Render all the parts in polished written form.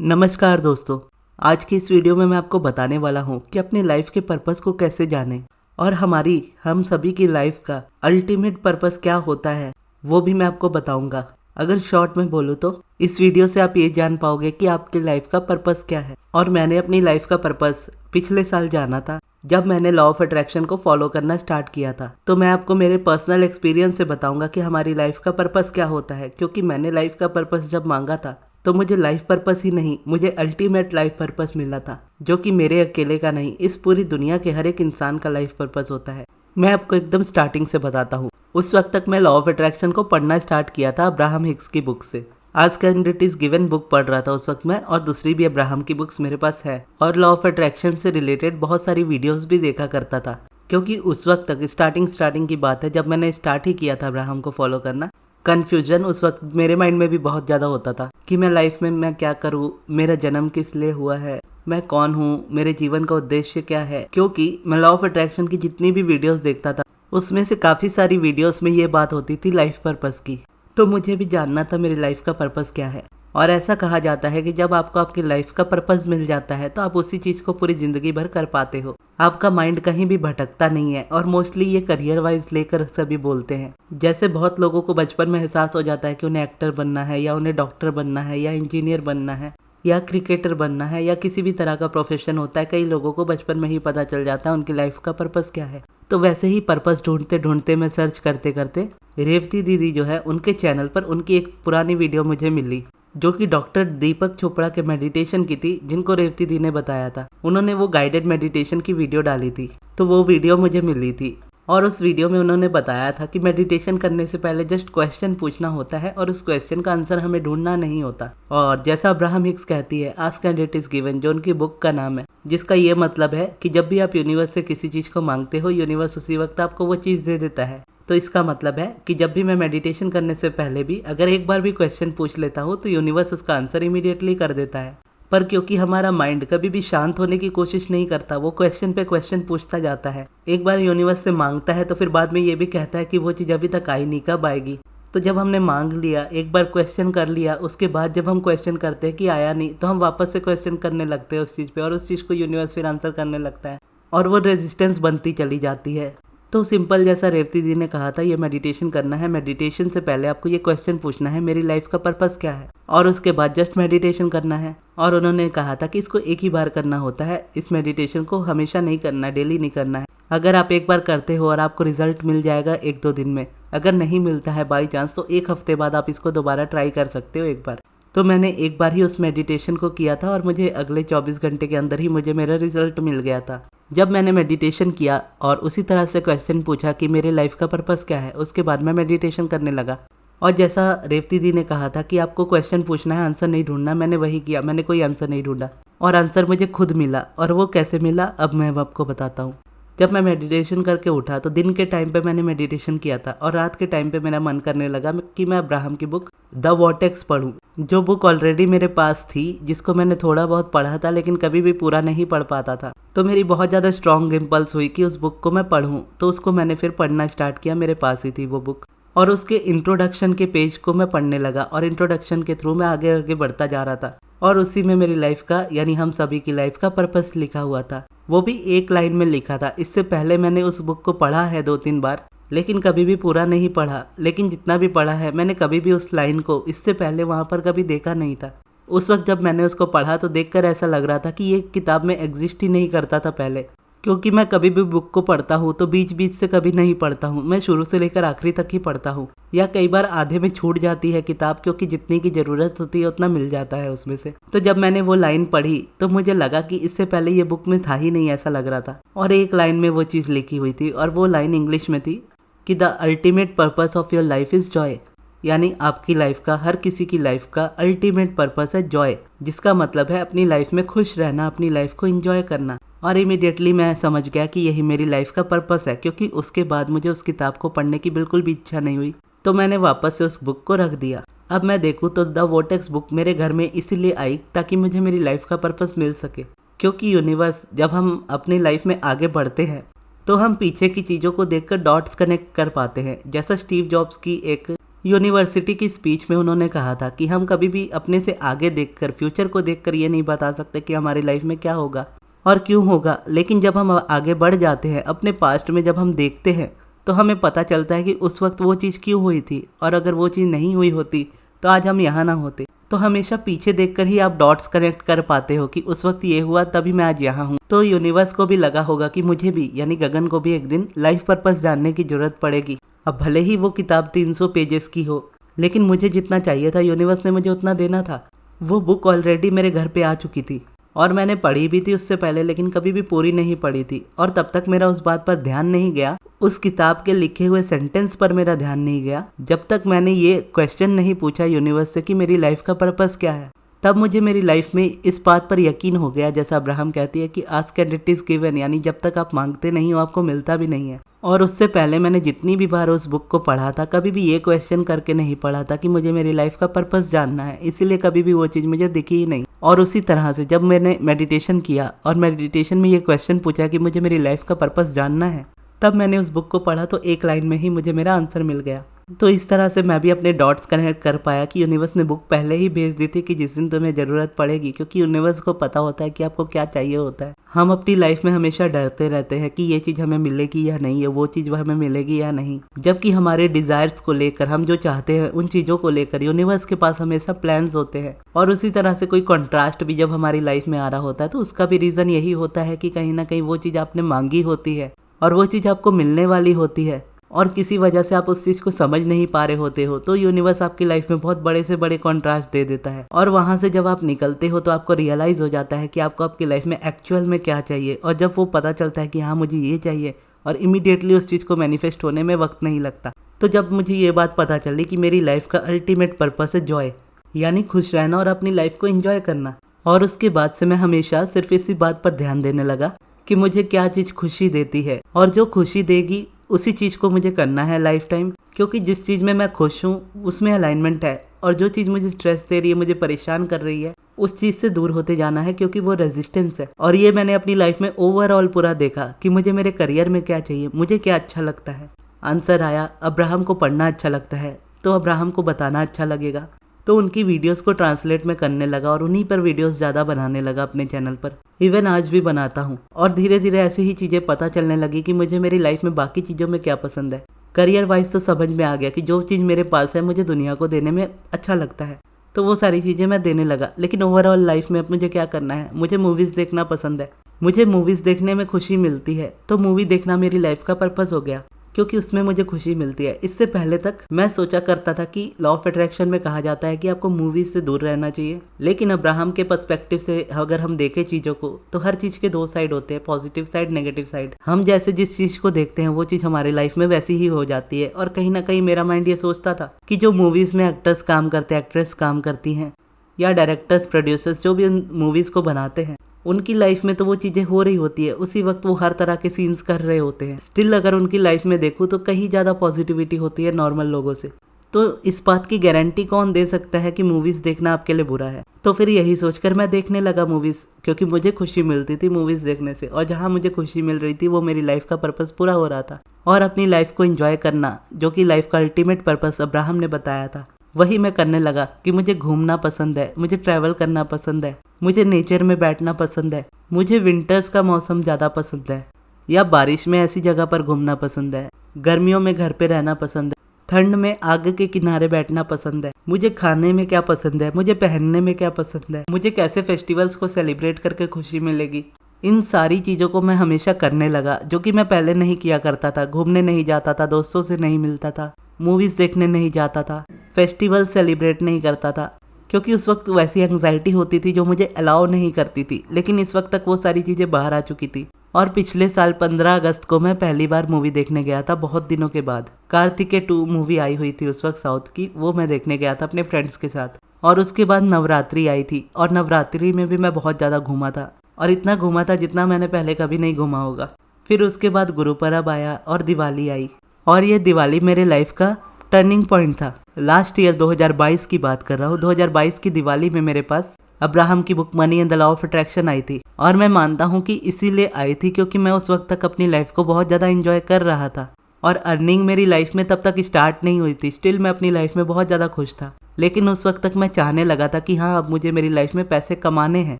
नमस्कार दोस्तों। आज की इस वीडियो में मैं आपको बताने वाला हूँ कि अपनी लाइफ के पर्पस को कैसे जानें और हम सभी की लाइफ का अल्टीमेट पर्पस क्या होता है वो भी मैं आपको बताऊंगा। अगर शॉर्ट में बोलूँ तो इस वीडियो से आप ये जान पाओगे कि आपकी लाइफ का पर्पस क्या है। और मैंने अपनी लाइफ का पर्पस पिछले साल जाना था जब मैंने लॉ ऑफ अट्रैक्शन को फॉलो करना स्टार्ट किया था। तो मैं आपको मेरे पर्सनल एक्सपीरियंस से बताऊंगा कि हमारी लाइफ का पर्पस क्या होता है, क्योंकि मैंने लाइफ का पर्पस जब मांगा था तो मुझे लाइफ पर्पस ही नहीं, मुझे अल्टीमेट लाइफ पर्पस मिला था, जो कि मेरे अकेले का नहीं, इस पूरी दुनिया के हर एक इंसान का लाइफ पर्पस होता है। मैं आपको एकदम स्टार्टिंग से बताता हूँ। उस वक्त तक मैं लॉ ऑफ अट्रैक्शन को पढ़ना स्टार्ट किया था अब्राहम हिक्स की बुक से। आज can it is given book पढ़ रहा था उस वक्त मैं, और दूसरी भी अब्राहम की बुक्स मेरे पास है, और लॉ ऑफ अट्रैक्शन से रिलेटेड बहुत सारी वीडियोस भी देखा करता था। क्योंकि उस वक्त तक स्टार्टिंग की बात है, जब मैंने स्टार्ट ही किया था अब्राहम को फॉलो करना, कन्फ्यूजन उस वक्त मेरे माइंड में भी बहुत ज़्यादा होता था कि मैं लाइफ में मैं क्या करूँ, मेरा जन्म किस लिए हुआ है, मैं कौन हूँ, मेरे जीवन का उद्देश्य क्या है। क्योंकि मैं लॉ ऑफ अट्रैक्शन की जितनी भी वीडियोस देखता था उसमें से काफ़ी सारी वीडियोस में ये बात होती थी लाइफ पर्पस की। तो मुझे भी जानना था मेरी लाइफ का पर्पस क्या है। और ऐसा कहा जाता है कि जब आपको आपकी लाइफ का पर्पस मिल जाता है तो आप उसी चीज़ को पूरी ज़िंदगी भर कर पाते हो। आपका माइंड कहीं भी भटकता नहीं है। और मोस्टली ये करियर वाइज लेकर सभी बोलते हैं। जैसे बहुत लोगों को बचपन में एहसास हो जाता है कि उन्हें एक्टर बनना है, या उन्हें डॉक्टर बनना है, या इंजीनियर बनना है, या क्रिकेटर बनना है, या किसी भी तरह का प्रोफेशन होता है। कई लोगों को बचपन में ही पता चल जाता है उनकी लाइफ का पर्पस क्या है। तो वैसे ही पर्पस ढूंढते ढूंढते मैं सर्च करते करते रेवती दीदी जो है उनके चैनल पर उनकी एक पुरानी वीडियो मुझे मिली, जो कि डॉक्टर दीपक चोपड़ा के मेडिटेशन की थी, जिनको रेवती दी ने बताया था। उन्होंने वो गाइडेड मेडिटेशन की वीडियो डाली थी, तो वो वीडियो मुझे मिली थी। और उस वीडियो में उन्होंने बताया था कि मेडिटेशन करने से पहले जस्ट क्वेश्चन पूछना होता है और उस क्वेश्चन का आंसर हमें ढूंढना नहीं होता। और जैसा अब्राहम हिक्स कहती है, ask and it is given, जो उनकी बुक का नाम है, जिसका ये मतलब है कि जब भी आप यूनिवर्स से किसी चीज़ को मांगते हो, यूनिवर्स उसी वक्त आपको वो चीज़ दे देता है। तो इसका मतलब है कि जब भी मैं मेडिटेशन करने से पहले भी अगर एक बार भी क्वेश्चन पूछ लेता हूँ तो यूनिवर्स उसका आंसर इमीडिएटली कर देता है। पर क्योंकि हमारा माइंड कभी भी शांत होने की कोशिश नहीं करता, वो क्वेश्चन पे क्वेश्चन पूछता जाता है। एक बार यूनिवर्स से मांगता है तो फिर बाद में ये भी कहता है कि वो चीज़ अभी तक आई नहीं, कब आएगी। तो जब हमने मांग लिया, एक बार क्वेश्चन कर लिया, उसके बाद जब हम क्वेश्चन करते हैं कि आया नहीं, तो हम वापस से क्वेश्चन करने लगते हैं उस चीज़ पे, और उस चीज़ को यूनिवर्स फिर आंसर करने लगता है, और वो रेजिस्टेंस बनती चली जाती है। तो सिंपल, जैसा रेवती दी ने कहा था, ये मेडिटेशन करना है। मेडिटेशन से पहले आपको ये क्वेश्चन पूछना है, मेरी लाइफ का पर्पस क्या है, और उसके बाद जस्ट मेडिटेशन करना है। और उन्होंने कहा था कि इसको एक ही बार करना होता है, इस मेडिटेशन को हमेशा नहीं करना, डेली नहीं करना है। अगर आप एक बार करते हो और आपको रिजल्ट मिल जाएगा 1-2 दिन में, अगर नहीं मिलता है बाई चांस, तो 1 हफ्ते बाद आप इसको दोबारा ट्राई कर सकते हो एक बार। तो मैंने एक बार ही उस मेडिटेशन को किया था और मुझे अगले 24 घंटे के अंदर ही मुझे मेरा रिजल्ट मिल गया था। जब मैंने मेडिटेशन किया और उसी तरह से क्वेश्चन पूछा कि मेरे लाइफ का पर्पस क्या है, उसके बाद मैं मेडिटेशन करने लगा। और जैसा रेवती दी ने कहा था कि आपको क्वेश्चन पूछना है, आंसर नहीं ढूंढना, मैंने वही किया। मैंने कोई आंसर नहीं ढूंढा और आंसर मुझे खुद मिला। और वो कैसे मिला, अब मैं आपको बताता हूँ। जब मैं मेडिटेशन करके उठा तो दिन के टाइम पे मैंने मेडिटेशन किया था, और रात के टाइम पे मेरा मन करने लगा कि मैं अब्राहम की बुक द वॉर्टेक्स पढूं, जो बुक ऑलरेडी मेरे पास थी, जिसको मैंने थोड़ा बहुत पढ़ा था लेकिन कभी भी पूरा नहीं पढ़ पाता था। तो मेरी बहुत ज़्यादा स्ट्रॉन्ग इम्पल्स हुई कि उस बुक को मैं पढूं, तो उसको मैंने फिर पढ़ना स्टार्ट किया। मेरे पास ही थी वो बुक, और उसके इंट्रोडक्शन के पेज को मैं पढ़ने लगा, और इंट्रोडक्शन के थ्रू मैं आगे आगे बढ़ता जा रहा था। और उसी में मेरी लाइफ का, यानी हम सभी की लाइफ का पर्पस लिखा हुआ था। वो भी एक लाइन में लिखा था। इससे पहले मैंने उस बुक को पढ़ा है 2-3 बार, लेकिन कभी भी पूरा नहीं पढ़ा। लेकिन जितना भी पढ़ा है, मैंने कभी भी उस लाइन को इससे पहले वहाँ पर कभी देखा नहीं था। उस वक्त जब मैंने उसको पढ़ा तो देखकर ऐसा लग रहा था कि ये किताब में एग्जिस्ट ही नहीं करता था पहले। क्योंकि मैं कभी भी बुक को पढ़ता हूँ तो बीच बीच से कभी नहीं पढ़ता हूँ, मैं शुरू से लेकर आखिरी तक ही पढ़ता हूँ, या कई बार आधे में छूट जाती है किताब, क्योंकि जितनी की ज़रूरत होती है उतना मिल जाता है उसमें से। तो जब मैंने वो लाइन पढ़ी तो मुझे लगा कि इससे पहले ये बुक में था ही नहीं, ऐसा लग रहा था। और एक लाइन में वो चीज़ लिखी हुई थी, और वो लाइन इंग्लिश में थी कि the ultimate purpose of your life is Joy, यानी आपकी लाइफ का, हर किसी की लाइफ का अल्टीमेट पर्पस है जॉय, जिसका मतलब है अपनी लाइफ में खुश रहना, अपनी लाइफ को एंजॉय करना। और इमीडिएटली मैं समझ गया कि यही मेरी लाइफ का पर्पस है, क्योंकि उसके बाद मुझे उस किताब को पढ़ने की बिल्कुल भी इच्छा नहीं हुई। तो मैंने वापस से उस बुक को रख दिया। अब मैं देखूँ तो द वॉर्टेक्स बुक मेरे घर में इसीलिए आई ताकि मुझे मेरी लाइफ का पर्पस मिल सके। क्योंकि यूनिवर्स, जब हम अपनी लाइफ में आगे बढ़ते हैं तो हम पीछे की चीज़ों को देखकर डॉट्स कनेक्ट कर पाते हैं। जैसा स्टीव जॉब्स की एक यूनिवर्सिटी की स्पीच में उन्होंने कहा था कि हम कभी भी अपने से आगे देखकर, फ्यूचर को देखकर ये नहीं बता सकते कि हमारी लाइफ में क्या होगा और क्यों होगा, लेकिन जब हम आगे बढ़ जाते हैं अपने पास्ट में, जब हम देखते हैं तो हमें पता चलता है कि उस वक्त वो चीज़ क्यों हुई थी, और अगर वो चीज़ नहीं हुई होती तो आज हम यहाँ ना होते। तो हमेशा पीछे देखकर ही आप डॉट्स कनेक्ट कर पाते हो कि उस वक्त ये हुआ तभी मैं आज यहाँ हूँ। तो यूनिवर्स को भी लगा होगा कि मुझे भी, यानी गगन को भी एक दिन लाइफ पर्पस जानने की जरूरत पड़ेगी। अब भले ही वो किताब 300 पेजेस की हो, लेकिन मुझे जितना चाहिए था यूनिवर्स ने मुझे उतना देना था। वो बुक ऑलरेडी मेरे घर पे आ चुकी थी और मैंने पढ़ी भी थी उससे पहले, लेकिन कभी भी पूरी नहीं पढ़ी थी, और तब तक मेरा उस बात पर ध्यान नहीं गया, उस किताब के लिखे हुए सेंटेंस पर मेरा ध्यान नहीं गया, जब तक मैंने ये क्वेश्चन नहीं पूछा यूनिवर्स से कि मेरी लाइफ का पर्पस क्या है। तब मुझे मेरी लाइफ में इस बात पर यकीन हो गया, जैसा अब्राहम कहती है कि ask and it is given, यानी जब तक आप मांगते नहीं हो आपको मिलता भी नहीं है। और उससे पहले मैंने जितनी भी बार उस बुक को पढ़ा था, कभी भी ये क्वेश्चन करके नहीं पढ़ा था कि मुझे मेरी लाइफ का पर्पस जानना है, इसीलिए कभी भी वो चीज़ मुझे दिखी ही नहीं। और उसी तरह से जब मैंने मेडिटेशन किया और मेडिटेशन में ये क्वेश्चन पूछा कि मुझे मेरी लाइफ का पर्पस जानना है, तब मैंने उस बुक को पढ़ा तो एक लाइन में ही मुझे मेरा आंसर मिल गया। तो इस तरह से मैं भी अपने डॉट्स कनेक्ट कर पाया कि यूनिवर्स ने बुक पहले ही भेज दी थी कि जिस दिन तुम्हें ज़रूरत पड़ेगी, क्योंकि यूनिवर्स को पता होता है कि आपको क्या चाहिए होता है। हम अपनी लाइफ में हमेशा डरते रहते हैं कि ये चीज़ हमें मिलेगी या नहीं है, वो चीज़ हमें मिलेगी या नहीं, जबकि हमारे डिज़ायर्स को लेकर, हम जो चाहते हैं उन चीज़ों को लेकर यूनिवर्स के पास हमेशा प्लान्स होते हैं। और उसी तरह से कोई कॉन्ट्रास्ट भी जब हमारी लाइफ में आ रहा होता है तो उसका भी रीज़न यही होता है कि कहीं ना कहीं वो चीज़ आपने मांगी होती है और वो चीज़ आपको मिलने वाली होती है, और किसी वजह से आप उस चीज़ को समझ नहीं पा रहे होते हो, तो यूनिवर्स आपकी लाइफ में बहुत बड़े से बड़े कॉन्ट्रास्ट दे देता है। और वहाँ से जब आप निकलते हो तो आपको रियलाइज़ हो जाता है कि आपको आपकी लाइफ में एक्चुअल में क्या चाहिए, और जब वो पता चलता है कि हाँ मुझे ये चाहिए, और इमीडिएटली उस चीज़ को मैनिफेस्ट होने में वक्त नहीं लगता। तो जब मुझे ये बात पता चली कि मेरी लाइफ का अल्टीमेट पर्पस है जॉय, यानी खुश रहना और अपनी लाइफ को एंजॉय करना, और उसके बाद से मैं हमेशा सिर्फ इसी बात पर ध्यान देने लगा कि मुझे क्या चीज़ खुशी देती है, और जो खुशी देगी उसी चीज़ को मुझे करना है लाइफ टाइम, क्योंकि जिस चीज़ में मैं खुश हूँ उसमें अलाइनमेंट है, और जो चीज़ मुझे स्ट्रेस दे रही है, मुझे परेशान कर रही है, उस चीज़ से दूर होते जाना है, क्योंकि वो रेजिस्टेंस है। और ये मैंने अपनी लाइफ में ओवरऑल पूरा देखा कि मुझे मेरे करियर में क्या चाहिए, मुझे क्या अच्छा लगता है। आंसर आया, अब्राहम को पढ़ना अच्छा लगता है तो अब्राहम को बताना अच्छा लगेगा, तो उनकी वीडियोस को ट्रांसलेट में करने लगा और उन्हीं पर वीडियोस ज़्यादा बनाने लगा अपने चैनल पर। इवन आज भी बनाता हूँ, और धीरे धीरे ऐसी ही चीज़ें पता चलने लगी कि मुझे मेरी लाइफ में बाकी चीज़ों में क्या पसंद है। करियर वाइज तो समझ में आ गया कि जो चीज़ मेरे पास है मुझे दुनिया को देने में अच्छा लगता है, तो वो सारी चीज़ें मैं देने लगा। लेकिन ओवरऑल लाइफ में अब मुझे क्या करना है, मुझे मूवीज़ देखना पसंद है, मुझे मूवीज़ देखने में खुशी मिलती है, तो मूवी देखना मेरी लाइफ का पर्पस हो गया, क्योंकि उसमें मुझे खुशी मिलती है। इससे पहले तक मैं सोचा करता था कि लॉ ऑफ अट्रैक्शन में कहा जाता है कि आपको मूवीज से दूर रहना चाहिए, लेकिन अब्राहम के पर्सपेक्टिव से अगर हम देखें चीज़ों को तो हर चीज़ के दो साइड होते हैं, पॉजिटिव साइड, नेगेटिव साइड। हम जैसे जिस चीज़ को देखते हैं वो चीज़ हमारी लाइफ में वैसी ही हो जाती है। और कहीं ना कहीं मेरा माइंड ये सोचता था कि जो मूवीज़ में एक्टर्स काम करते हैं, एक्ट्रेस काम करती हैं, या डायरेक्टर्स, प्रोड्यूसर्स जो भी उन मूवीज़ को बनाते हैं, उनकी लाइफ में तो वो चीज़ें हो रही होती है, उसी वक्त वो हर तरह के सीन्स कर रहे होते हैं। स्टिल अगर उनकी लाइफ में देखूँ तो कहीं ज़्यादा पॉजिटिविटी होती है नॉर्मल लोगों से। तो इस बात की गारंटी कौन दे सकता है कि मूवीज़ देखना आपके लिए बुरा है। तो फिर यही सोचकर मैं देखने लगा मूवीज़, क्योंकि मुझे खुशी मिलती थी मूवीज़ देखने से, और जहाँ मुझे खुशी मिल रही थी वो मेरी लाइफ का पर्पस पूरा हो रहा था। और अपनी लाइफ को एंजॉय करना, जो कि लाइफ का अल्टीमेट पर्पस अब्राहम ने बताया था, वही मैं करने लगा। कि मुझे घूमना पसंद है, मुझे ट्रैवल करना पसंद है, मुझे नेचर में बैठना पसंद है, मुझे विंटर्स का मौसम ज़्यादा पसंद है, या बारिश में ऐसी जगह पर घूमना पसंद है, गर्मियों में घर पे रहना पसंद है, ठंड में आग के किनारे बैठना पसंद है, मुझे खाने में क्या पसंद है, मुझे पहनने में क्या पसंद है, मुझे कैसे फेस्टिवल्स को सेलिब्रेट करके खुशी मिलेगी। इन सारी चीज़ों को मैं हमेशा करने लगा, जो कि मैं पहले नहीं किया करता था। घूमने नहीं जाता था, दोस्तों से नहीं मिलता था, मूवीज़ देखने नहीं जाता था, फेस्टिवल सेलिब्रेट नहीं करता था, क्योंकि उस वक्त वैसी एंग्जाइटी होती थी जो मुझे अलाउ नहीं करती थी। लेकिन इस वक्त तक वो सारी चीज़ें बाहर आ चुकी थी। और पिछले साल 15 अगस्त को मैं पहली बार मूवी देखने गया था, बहुत दिनों के बाद। कार्तिकेय 2 मूवी आई हुई थी उस वक्त साउथ की, वो मैं देखने गया था अपने फ्रेंड्स के साथ। और उसके बाद नवरात्रि आई थी, और नवरात्रि में भी मैं बहुत ज़्यादा घूमा था, और इतना घूमा था जितना मैंने पहले कभी नहीं घूमा होगा। फिर उसके बाद गुरु पर्व आया और दिवाली आई, और ये दिवाली मेरे लाइफ का टर्निंग पॉइंट था। लास्ट ईयर 2022 की बात कर रहा हूँ। 2022 की दिवाली में मेरे पास अब्राहम की book Money and the Law of Attraction आई थी, और मैं मानता हूँ कि इसीलिए आई थी क्योंकि मैं उस वक्त तक अपनी लाइफ को बहुत ज़्यादा एंजॉय कर रहा था। और अर्निंग मेरी लाइफ में तब तक स्टार्ट नहीं हुई थी। स्टिल मैं अपनी लाइफ में बहुत ज़्यादा खुश था, लेकिन उस वक्त तक मैं चाहने लगा था कि हाँ, अब मुझे मेरी लाइफ में पैसे कमाने हैं।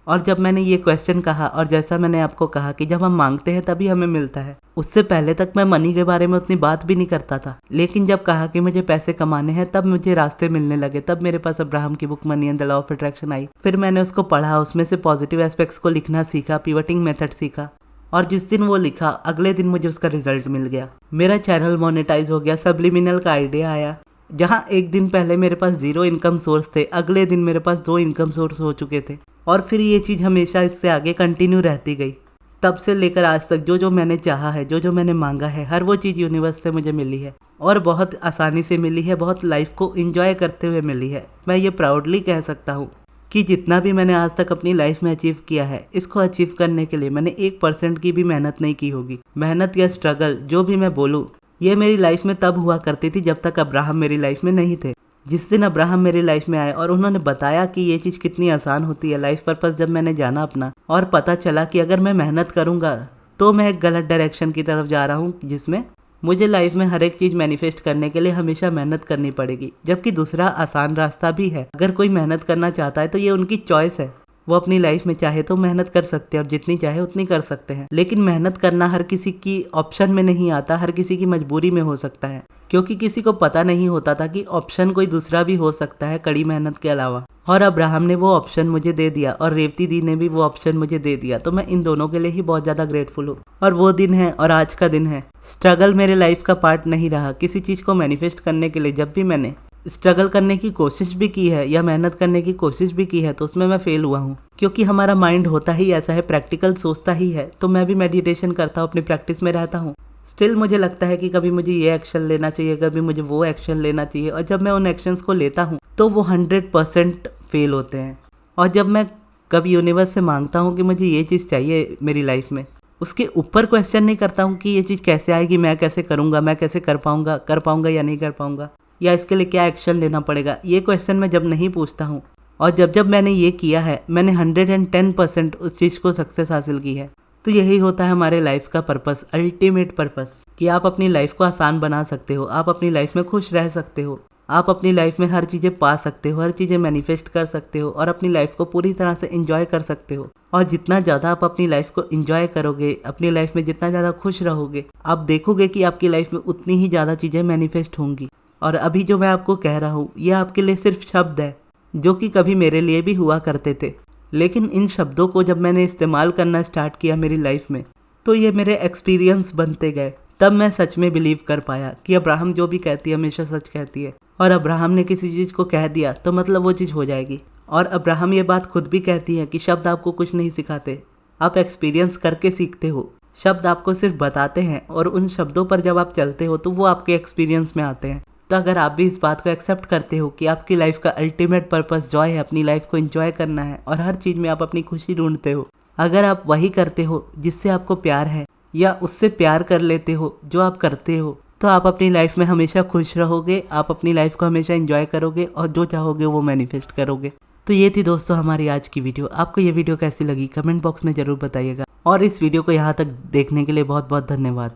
और जब मैंने ये क्वेश्चन कहा, और जैसा मैंने आपको कहा कि जब हम मांगते हैं तभी हमें मिलता है, उससे पहले तक मैं मनी के बारे में उतनी बात भी नहीं करता था। लेकिन जब कहा कि मुझे पैसे कमाने हैं, तब मुझे रास्ते मिलने लगे। तब मेरे पास अब्राहम की book Money and the Law of Attraction आई। फिर मैंने उसको पढ़ा, उसमें से पॉजिटिव एस्पेक्ट्स को लिखना सीखा, पिवटिंग मेथड सीखा, और जिस दिन वो लिखा अगले दिन मुझे उसका रिजल्ट मिल गया। मेरा चैनल मोनेटाइज हो गया, सब्लिमिनल का आइडिया आया। जहाँ एक दिन पहले मेरे पास 0 इनकम सोर्स थे, अगले दिन मेरे पास 2 इनकम सोर्स हो चुके थे। और फिर ये चीज़ हमेशा इससे आगे कंटिन्यू रहती गई। तब से लेकर आज तक जो जो मैंने चाहा है, जो जो मैंने मांगा है, हर वो चीज़ यूनिवर्स से मुझे मिली है, और बहुत आसानी से मिली है, बहुत लाइफ को एंजॉय करते हुए मिली है। मैं ये प्राउडली कह सकता हूँ कि जितना भी मैंने आज तक अपनी लाइफ में अचीव किया है, इसको अचीव करने के लिए मैंने 1% की भी मेहनत नहीं की होगी। मेहनत या स्ट्रगल जो भी मैं बोलूँ, ये मेरी लाइफ में तब हुआ करती थी जब तक अब्राहम मेरी लाइफ में नहीं थे। जिस दिन अब्राहम मेरी लाइफ में आए और उन्होंने बताया कि ये चीज़ कितनी आसान होती है, लाइफ पर्पस जब मैंने जाना अपना, और पता चला कि अगर मैं मेहनत करूँगा तो मैं एक गलत डायरेक्शन की तरफ जा रहा हूँ, जिसमें मुझे लाइफ में हर एक चीज़ मैनिफेस्ट करने के लिए हमेशा मेहनत करनी पड़ेगी। जबकि दूसरा आसान रास्ता भी है। अगर कोई मेहनत करना चाहता है तो ये उनकी चॉइस है। वो अपनी लाइफ में चाहे तो मेहनत कर सकते हैं, और जितनी चाहे उतनी कर सकते हैं। लेकिन मेहनत करना हर किसी की ऑप्शन में नहीं आता, हर किसी की मजबूरी में हो सकता है, क्योंकि किसी को पता नहीं होता था कि ऑप्शन कोई दूसरा भी हो सकता है कड़ी मेहनत के अलावा। और अब्राहम ने वो ऑप्शन मुझे दे दिया, और रेवती दी ने भी वो ऑप्शन मुझे दे दिया। तो मैं इन दोनों के लिए ही बहुत ज़्यादा ग्रेटफुल हूँ। और वो दिन है और आज का दिन है। स्ट्रगल मेरे लाइफ का पार्ट नहीं रहा। किसी चीज़ को मैनिफेस्ट करने के लिए जब भी मैंने स्ट्रगल करने की कोशिश भी की है या मेहनत करने की कोशिश भी की है, तो उसमें मैं फेल हुआ हूँ, क्योंकि हमारा माइंड होता ही ऐसा है, प्रैक्टिकल सोचता ही है। तो मैं भी मेडिटेशन करता हूँ, अपनी प्रैक्टिस में रहता हूँ। स्टिल मुझे लगता है कि कभी मुझे ये एक्शन लेना चाहिए, कभी मुझे वो एक्शन लेना चाहिए, और जब मैं उन एक्शंस को लेता हूँ तो वो 100% फेल होते हैं। और जब मैं कभी यूनिवर्स से मांगता हूँ कि मुझे ये चीज़ चाहिए मेरी लाइफ में, उसके ऊपर क्वेश्चन नहीं करता हूँ कि ये चीज़ कैसे आएगी, मैं कैसे करूँगा, मैं कैसे कर पाऊँगा या नहीं कर पाऊँगा, या इसके लिए क्या एक्शन लेना पड़ेगा, ये क्वेश्चन मैं जब नहीं पूछता हूँ, और जब मैंने ये किया है, मैंने 110% उस चीज़ को सक्सेस हासिल की है। तो यही होता है हमारे लाइफ का पर्पस, अल्टीमेट पर्पस, कि आप अपनी लाइफ को आसान बना सकते हो, आप अपनी लाइफ में खुश रह सकते हो, आप अपनी लाइफ में हर चीज़ें पा सकते हो, हर चीज़ें मैनिफेस्ट कर सकते हो, और अपनी लाइफ को पूरी तरह से एंजॉय कर सकते हो। और जितना ज़्यादा आप अपनी लाइफ को एंजॉय करोगे, अपनी लाइफ में जितना ज़्यादा खुश रहोगे, आप देखोगे कि आपकी लाइफ में उतनी ही ज़्यादा चीज़ें मैनिफेस्ट होंगी। और अभी जो मैं आपको कह रहा हूँ, ये आपके लिए सिर्फ शब्द है, जो कि कभी मेरे लिए भी हुआ करते थे। लेकिन इन शब्दों को जब मैंने इस्तेमाल करना स्टार्ट किया मेरी लाइफ में, तो ये मेरे एक्सपीरियंस बनते गए। तब मैं सच में बिलीव कर पाया कि अब्राहम जो भी कहती है हमेशा सच कहती है, और अब्राहम ने किसी चीज़ को कह दिया तो मतलब वो चीज़ हो जाएगी। और अब्राहम ये बात खुद भी कहती है कि शब्द आपको कुछ नहीं सिखाते, आप एक्सपीरियंस करके सीखते हो। शब्द आपको सिर्फ बताते हैं, और उन शब्दों पर जब आप चलते हो तो वो आपके एक्सपीरियंस में आते हैं। तो अगर आप भी इस बात को एक्सेप्ट करते हो कि आपकी लाइफ का अल्टीमेट पर्पस जॉय है, अपनी लाइफ को एंजॉय करना है, और हर चीज़ में आप अपनी खुशी ढूंढते हो, अगर आप वही करते हो जिससे आपको प्यार है, या उससे प्यार कर लेते हो जो आप करते हो, तो आप अपनी लाइफ में हमेशा खुश रहोगे, आप अपनी लाइफ को हमेशा एंजॉय करोगे, और जो चाहोगे वो मैनिफेस्ट करोगे। तो ये थी दोस्तों हमारी आज की वीडियो। आपको ये वीडियो कैसी लगी कमेंट बॉक्स में ज़रूर बताइएगा, और इस वीडियो को यहाँ तक देखने के लिए बहुत बहुत धन्यवाद।